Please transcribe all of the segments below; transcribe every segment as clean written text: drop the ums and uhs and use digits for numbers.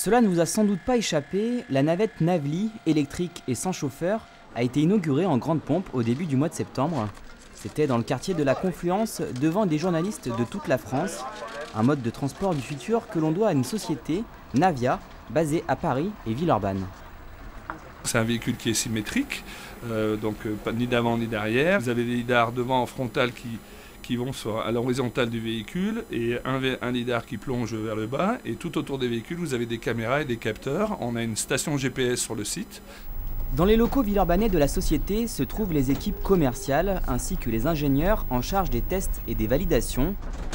Cela ne vous a sans doute pas échappé, la navette Navly, électrique et sans chauffeur, a été inaugurée en grande pompe au début du mois de septembre. C'était dans le quartier de la Confluence, devant des journalistes de toute la France. Un mode de transport du futur que l'on doit à une société, Navia, basée à Paris et Villeurbanne. C'est un véhicule qui est symétrique, donc pas ni d'avant ni d'arrière. Vous avez des lidars devant en frontal qui vont à l'horizontale du véhicule et un lidar qui plonge vers le bas. Et tout autour des véhicules, vous avez des caméras et des capteurs. On a une station GPS sur le site. Dans les locaux villeurbanais de la société se trouvent les équipes commerciales ainsi que les ingénieurs en charge des tests et des validations.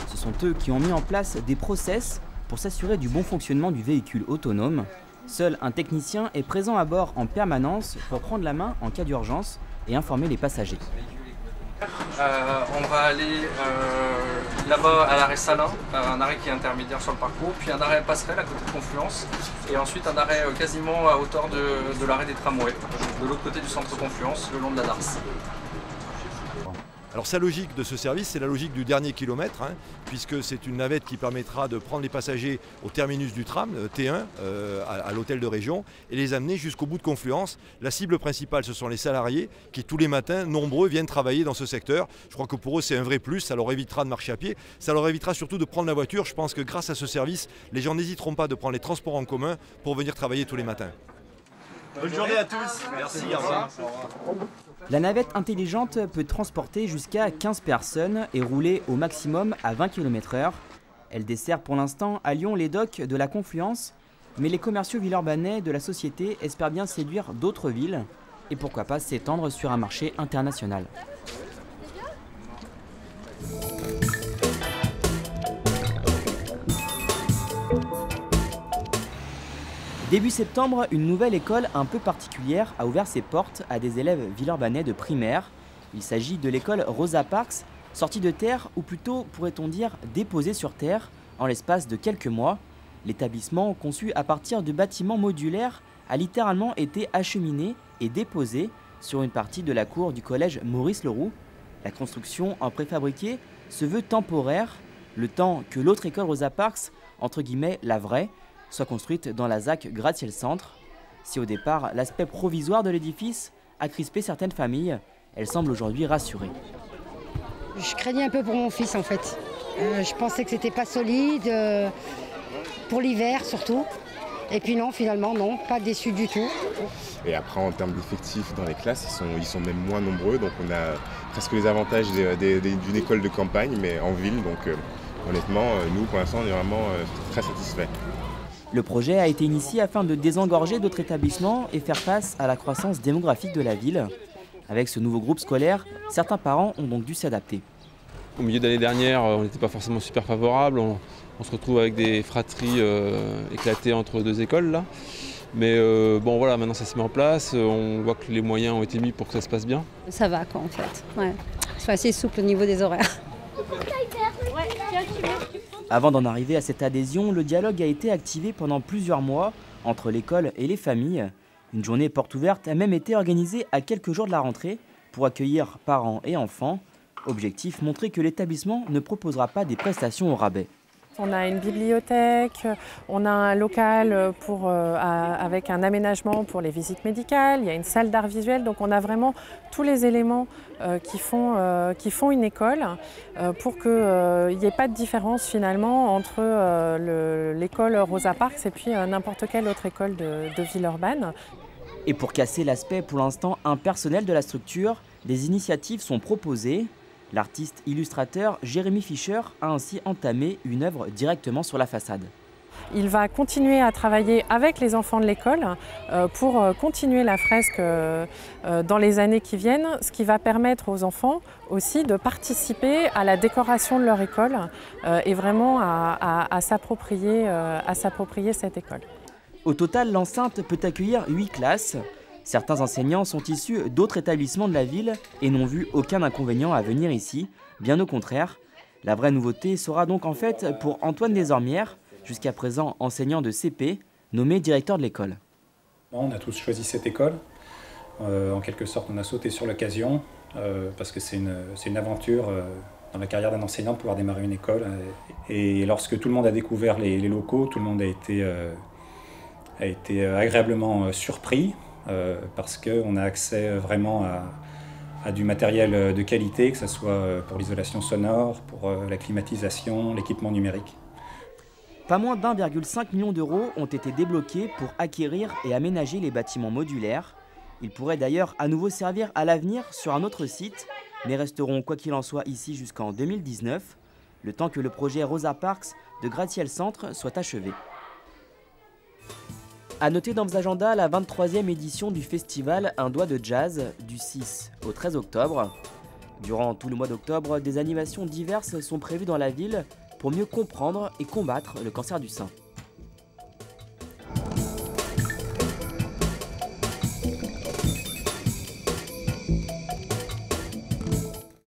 Ce sont eux qui ont mis en place des process pour s'assurer du bon fonctionnement du véhicule autonome. Seul un technicien est présent à bord en permanence pour prendre la main en cas d'urgence et informer les passagers. On va aller là-bas à l'arrêt Salin, un arrêt qui est intermédiaire sur le parcours, puis un arrêt Passerelle à côté de Confluence, et ensuite un arrêt quasiment à hauteur de l'arrêt des tramways, de l'autre côté du centre Confluence, le long de la Darse. Alors sa logique de ce service, c'est la logique du dernier kilomètre, puisque c'est une navette qui permettra de prendre les passagers au terminus du tram, T1, à l'hôtel de région, et les amener jusqu'au bout de Confluence. La cible principale, ce sont les salariés qui, tous les matins, nombreux, viennent travailler dans ce secteur. Je crois que pour eux, c'est un vrai plus, ça leur évitera de marcher à pied, ça leur évitera surtout de prendre la voiture. Je pense que grâce à ce service, les gens n'hésiteront pas de prendre les transports en commun pour venir travailler tous les matins. Bonne journée à tous. Merci, au revoir. La navette intelligente peut transporter jusqu'à 15 personnes et rouler au maximum à 20 km/h. Elle dessert pour l'instant à Lyon les docks de la Confluence, mais les commerciaux villeurbanais de la société espèrent bien séduire d'autres villes et pourquoi pas s'étendre sur un marché international. Début septembre, une nouvelle école un peu particulière a ouvert ses portes à des élèves villeurbanais de primaire. Il s'agit de l'école Rosa Parks, sortie de terre, ou plutôt pourrait-on dire déposée sur terre, en l'espace de quelques mois. L'établissement, conçu à partir de bâtiments modulaires, a littéralement été acheminé et déposé sur une partie de la cour du collège Maurice-Leroux. La construction en préfabriqué se veut temporaire, le temps que l'autre école Rosa Parks, entre guillemets la vraie, soit construite dans la ZAC Gratte-Ciel-Centre. Si au départ, l'aspect provisoire de l'édifice a crispé certaines familles, elle semble aujourd'hui rassurée. Je craignais un peu pour mon fils en fait. Je pensais que c'était pas solide, pour l'hiver surtout. Et puis non, finalement non, pas déçu du tout. Et après en termes d'effectifs dans les classes, ils sont même moins nombreux, donc on a presque les avantages d'une école de campagne, mais en ville. Donc honnêtement, nous pour l'instant on est vraiment très satisfaits. Le projet a été initié afin de désengorger d'autres établissements et faire face à la croissance démographique de la ville. Avec ce nouveau groupe scolaire, certains parents ont donc dû s'adapter. Au milieu de l'année dernière, on n'était pas forcément super favorable. On se retrouve avec des fratries éclatées entre deux écoles là. Mais bon voilà, maintenant ça se met en place. On voit que les moyens ont été mis pour que ça se passe bien. Ça va quoi en fait. Ouais. C'est assez souple au niveau des horaires. Avant d'en arriver à cette adhésion, le dialogue a été activé pendant plusieurs mois entre l'école et les familles. Une journée porte ouverte a même été organisée à quelques jours de la rentrée pour accueillir parents et enfants. Objectif, montrer que l'établissement ne proposera pas des prestations au rabais. On a une bibliothèque, on a un local avec un aménagement pour les visites médicales, il y a une salle d'art visuel, donc on a vraiment tous les éléments qui font une école pour qu'il n'y ait pas de différence finalement entre l'école Rosa Parks et puis n'importe quelle autre école de Villeurbanne. Et pour casser l'aspect pour l'instant impersonnel de la structure, des initiatives sont proposées. L'artiste illustrateur Jérémy Fischer a ainsi entamé une œuvre directement sur la façade. Il va continuer à travailler avec les enfants de l'école pour continuer la fresque dans les années qui viennent, ce qui va permettre aux enfants aussi de participer à la décoration de leur école et vraiment à s'approprier cette école. Au total, l'enceinte peut accueillir 8 classes. Certains enseignants sont issus d'autres établissements de la ville et n'ont vu aucun inconvénient à venir ici, bien au contraire. La vraie nouveauté sera donc en fait pour Antoine Desormières, jusqu'à présent enseignant de CP, nommé directeur de l'école. On a tous choisi cette école. En quelque sorte, on a sauté sur l'occasion parce que c'est une aventure dans la carrière d'un enseignant de pouvoir démarrer une école. Et lorsque tout le monde a découvert les locaux, tout le monde a été a été agréablement surpris parce qu'on a accès vraiment à du matériel de qualité, que ce soit pour l'isolation sonore, pour la climatisation, l'équipement numérique. Pas moins d'1,5 million d'euros ont été débloqués pour acquérir et aménager les bâtiments modulaires. Ils pourraient d'ailleurs à nouveau servir à l'avenir sur un autre site, mais resteront quoi qu'il en soit ici jusqu'en 2019, le temps que le projet Rosa Parks de Gratte-Ciel Centre soit achevé. A noter dans vos agendas la 23e édition du festival Un Doigt de Jazz du 6 au 13 octobre. Durant tout le mois d'octobre, des animations diverses sont prévues dans la ville pour mieux comprendre et combattre le cancer du sein.